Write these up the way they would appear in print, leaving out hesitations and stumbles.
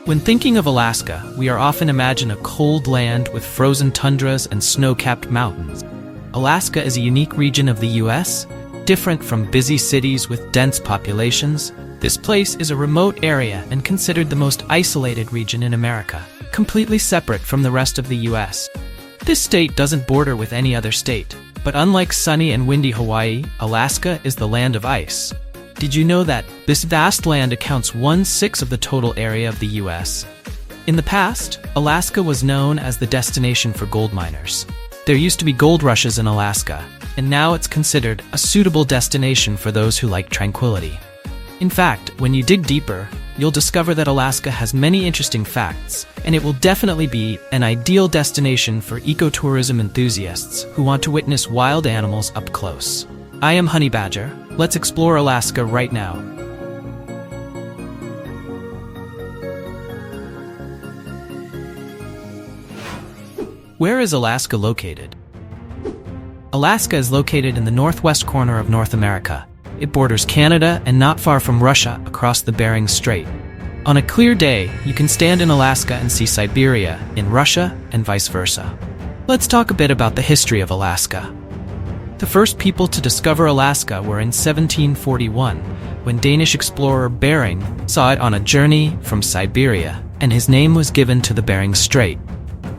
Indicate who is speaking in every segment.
Speaker 1: When thinking of Alaska, we are often imagine a cold land with frozen tundras and snow-capped mountains. Alaska is a unique region of the U.S., different from busy cities with dense populations. This place is a remote area and considered the most isolated region in America, completely separate from the rest of the U.S. This state doesn't border with any other state, but unlike sunny and windy Hawaii, Alaska is the land of ice. Did you know that this vast land accounts 1/6 of the total area of the U.S.? In the past, Alaska was known as the destination for gold miners. There used to be gold rushes in Alaska, and now it's considered a suitable destination for those who like tranquility. In fact, when you dig deeper, you'll discover that Alaska has many interesting facts, and it will definitely be an ideal destination for ecotourism enthusiasts who want to witness wild animals up close. I am Honey Badger. Let's explore Alaska right now. Where is Alaska located? Alaska is located in the northwest corner of North America. It borders Canada and not far from Russia across the Bering Strait. On a clear day, you can stand in Alaska and see Siberia in Russia and vice versa. Let's talk a bit about the history of Alaska. The first people to discover Alaska were in 1741, when Danish explorer Bering saw it on a journey from Siberia, and his name was given to the Bering Strait.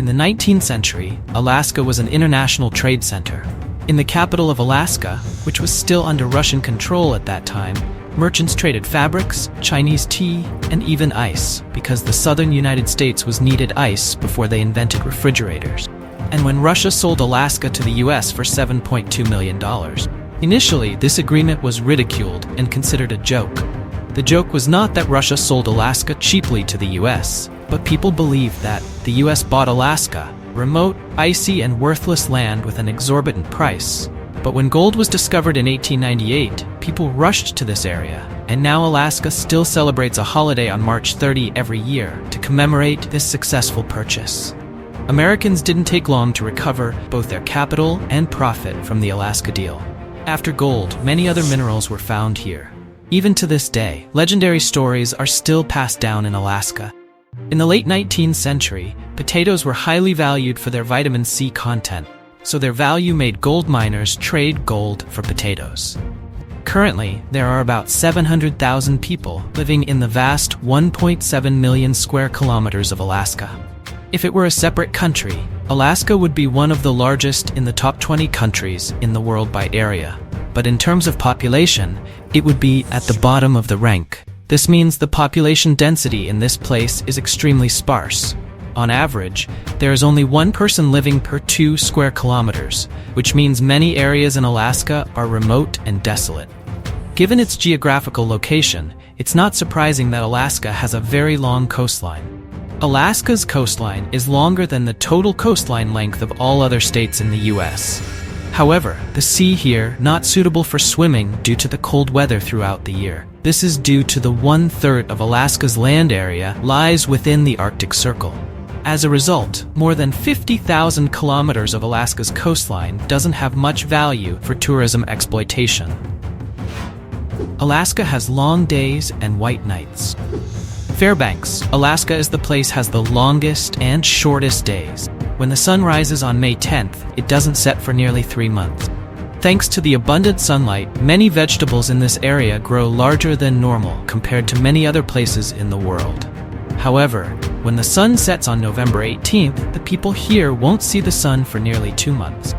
Speaker 1: In the 19th century, Alaska was an international trade center. In the capital of Alaska, which was still under Russian control at that time, merchants traded fabrics, Chinese tea, and even ice, because the southern United States was needed ice before they invented refrigerators. And when Russia sold Alaska to the US for $7.2 million. Initially, this agreement was ridiculed and considered a joke. The joke was not that Russia sold Alaska cheaply to the US, but people believed that the US bought Alaska, remote, icy, and worthless land with an exorbitant price. But when gold was discovered in 1898, people rushed to this area, and now Alaska still celebrates a holiday on March 30 every year to commemorate this successful purchase. Americans didn't take long to recover both their capital and profit from the Alaska deal. After gold, many other minerals were found here. Even to this day, legendary stories are still passed down in Alaska. In the late 19th century, potatoes were highly valued for their vitamin C content, so their value made gold miners trade gold for potatoes. Currently, there are about 700,000 people living in the vast 1.7 million square kilometers of Alaska. If it were a separate country, Alaska would be one of the largest in the top 20 countries in the world by area. But in terms of population, it would be at the bottom of the rank. This means the population density in this place is extremely sparse. On average, there is only one person living per 2 square kilometers, which means many areas in Alaska are remote and desolate. Given its geographical location, it's not surprising that Alaska has a very long coastline. Alaska's coastline is longer than the total coastline length of all other states in the U.S. However, the sea here not suitable for swimming due to the cold weather throughout the year. This is due to the 1/3 of Alaska's land area lies within the Arctic Circle. As a result, more than 50,000 kilometers of Alaska's coastline doesn't have much value for tourism exploitation. Alaska has long days and white nights. Fairbanks, Alaska is the place has the longest and shortest days. When the sun rises on May 10th, it doesn't set for nearly 3 months. Thanks to the abundant sunlight, many vegetables in this area grow larger than normal compared to many other places in the world. However, when the sun sets on November 18th, the people here won't see the sun for nearly 2 months.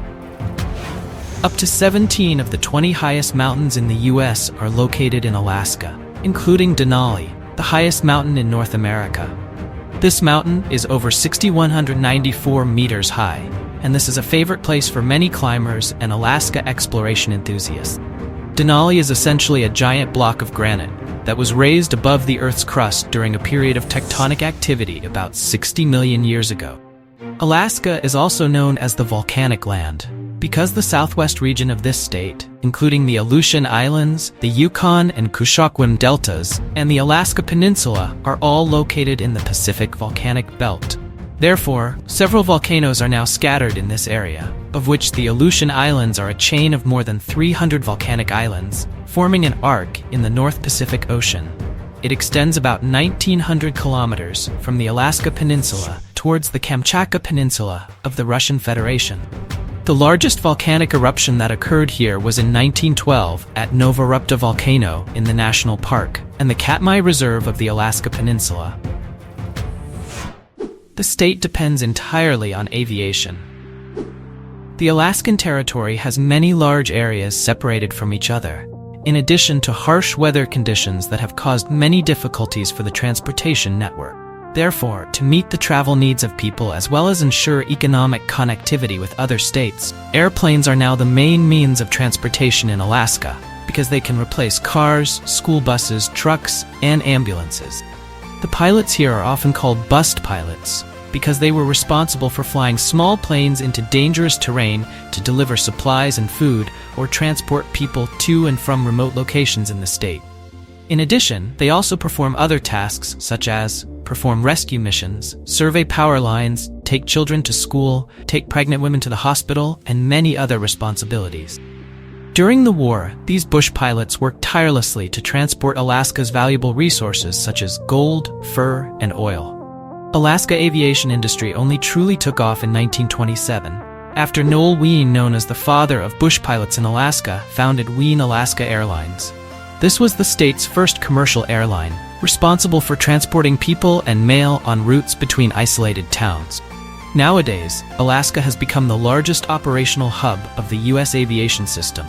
Speaker 1: Up to 17 of the 20 highest mountains in the U.S. are located in Alaska, including Denali, the highest mountain in North America. This mountain is over 6,194 meters high, and this is a favorite place for many climbers and Alaska exploration enthusiasts. Denali is essentially a giant block of granite that was raised above the Earth's crust during a period of tectonic activity about 60 million years ago. Alaska is also known as the volcanic land, because the southwest region of this state, including the Aleutian Islands, the Yukon and Kuskokwim deltas, and the Alaska Peninsula are all located in the Pacific volcanic belt. Therefore, several volcanoes are now scattered in this area, of which the Aleutian Islands are a chain of more than 300 volcanic islands, forming an arc in the North Pacific Ocean. It extends about 1,900 kilometers from the Alaska Peninsula towards the Kamchatka Peninsula of the Russian Federation. The largest volcanic eruption that occurred here was in 1912 at Novorupta volcano in the national park and the Katmai Reserve of the Alaska Peninsula. The state depends entirely on aviation. The Alaskan Territory has many large areas separated from each other, in addition to harsh weather conditions that have caused many difficulties for the transportation network. Therefore, to meet the travel needs of people as well as ensure economic connectivity with other states, airplanes are now the main means of transportation in Alaska because they can replace cars, school buses, trucks, and ambulances. The pilots here are often called bust pilots because they were responsible for flying small planes into dangerous terrain to deliver supplies and food or transport people to and from remote locations in the state. In addition, they also perform other tasks such as perform rescue missions, survey power lines, take children to school, take pregnant women to the hospital, and many other responsibilities. During the war, these bush pilots worked tirelessly to transport Alaska's valuable resources such as gold, fur, and oil. Alaska aviation industry only truly took off in 1927, after Noel Wien, known as the father of bush pilots in Alaska, founded Wien Alaska Airlines. This was the state's first commercial airline, responsible for transporting people and mail on routes between isolated towns. Nowadays, Alaska has become the largest operational hub of the U.S. aviation system.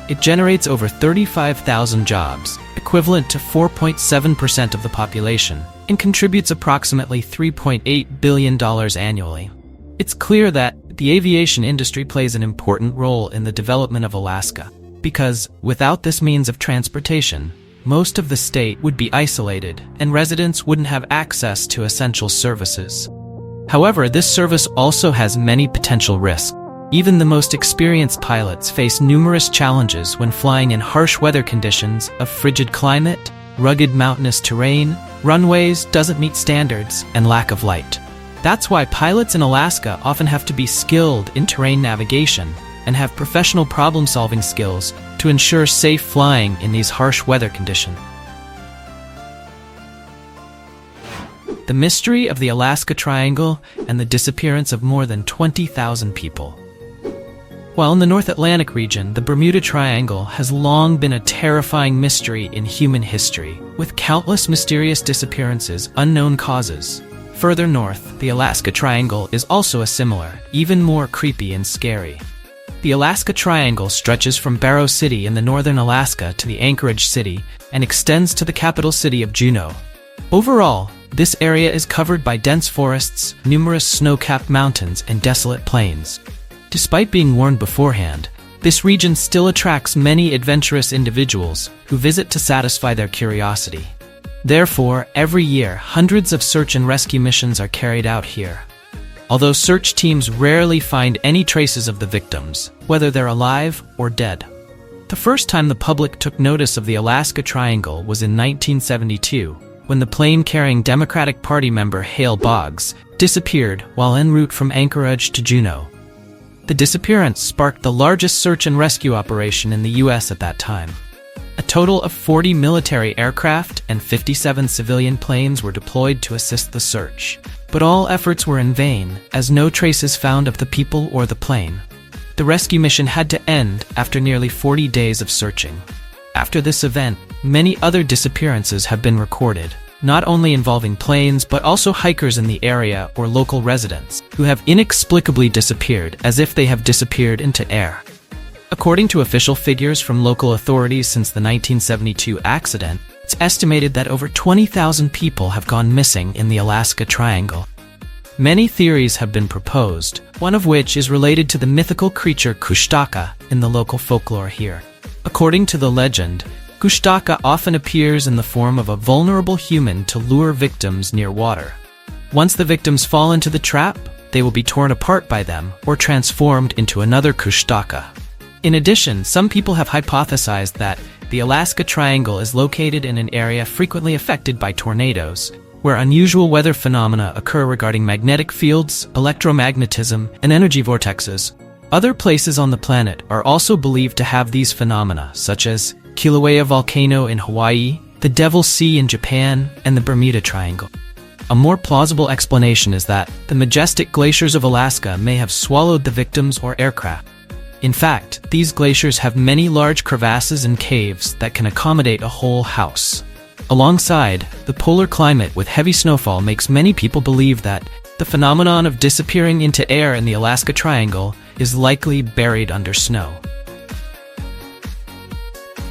Speaker 1: It generates over 35,000 jobs, equivalent to 4.7% of the population, and contributes approximately $3.8 billion annually. It's clear that the aviation industry plays an important role in the development of Alaska, because without this means of transportation, most of the state would be isolated and residents wouldn't have access to essential services. However, this service also has many potential risks. Even the most experienced pilots face numerous challenges when flying in harsh weather conditions of frigid climate, rugged mountainous terrain, runways doesn't meet standards, and lack of light. That's why pilots in Alaska often have to be skilled in terrain navigation and have professional problem-solving skills to ensure safe flying in these harsh weather conditions. The mystery of the Alaska Triangle and the disappearance of more than 20,000 people. While in the North Atlantic region, the Bermuda Triangle has long been a terrifying mystery in human history, with countless mysterious disappearances, unknown causes. Further north, the Alaska Triangle is also a similar, even more creepy and scary. The Alaska Triangle stretches from Barrow City in the northern Alaska to the Anchorage City and extends to the capital city of Juneau. Overall, this area is covered by dense forests, numerous snow-capped mountains, and desolate plains. Despite being warned beforehand, this region still attracts many adventurous individuals who visit to satisfy their curiosity. Therefore, every year, hundreds of search and rescue missions are carried out here. Although search teams rarely find any traces of the victims, whether they're alive or dead. The first time the public took notice of the Alaska Triangle was in 1972, when the plane carrying Democratic Party member Hale Boggs disappeared while en route from Anchorage to Juneau. The disappearance sparked the largest search and rescue operation in the U.S. at that time. A total of 40 military aircraft and 57 civilian planes were deployed to assist the search. But all efforts were in vain, as no traces found of the people or the plane. The rescue mission had to end after nearly 40 days of searching. After this event, many other disappearances have been recorded, not only involving planes but also hikers in the area or local residents, who have inexplicably disappeared as if they have disappeared into air. According to official figures from local authorities since the 1972 accident, it's estimated that over 20,000 people have gone missing in the Alaska Triangle. Many theories have been proposed, one of which is related to the mythical creature Kushtaka in the local folklore here. According to the legend, Kushtaka often appears in the form of a vulnerable human to lure victims near water. Once the victims fall into the trap, they will be torn apart by them or transformed into another Kushtaka. In addition, some people have hypothesized that the Alaska Triangle is located in an area frequently affected by tornadoes, where unusual weather phenomena occur regarding magnetic fields, electromagnetism, and energy vortexes. Other places on the planet are also believed to have these phenomena, such as Kilauea volcano in Hawaii, the Devil's Sea in Japan, and the Bermuda Triangle. A more plausible explanation is that the majestic glaciers of Alaska may have swallowed the victims or aircraft. In fact, these glaciers have many large crevasses and caves that can accommodate a whole house. Alongside, the polar climate with heavy snowfall makes many people believe that the phenomenon of disappearing into air in the Alaska Triangle is likely buried under snow.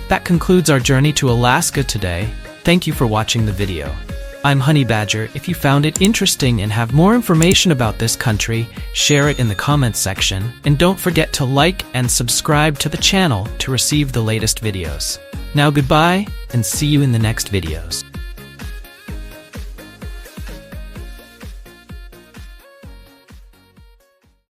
Speaker 1: That concludes our journey to Alaska today. Thank you for watching the video. I'm Honey Badger. If you found it interesting and have more information about this country, share it in the comments section. And don't forget to like and subscribe to the channel to receive the latest videos. Now goodbye, and see you in the next videos.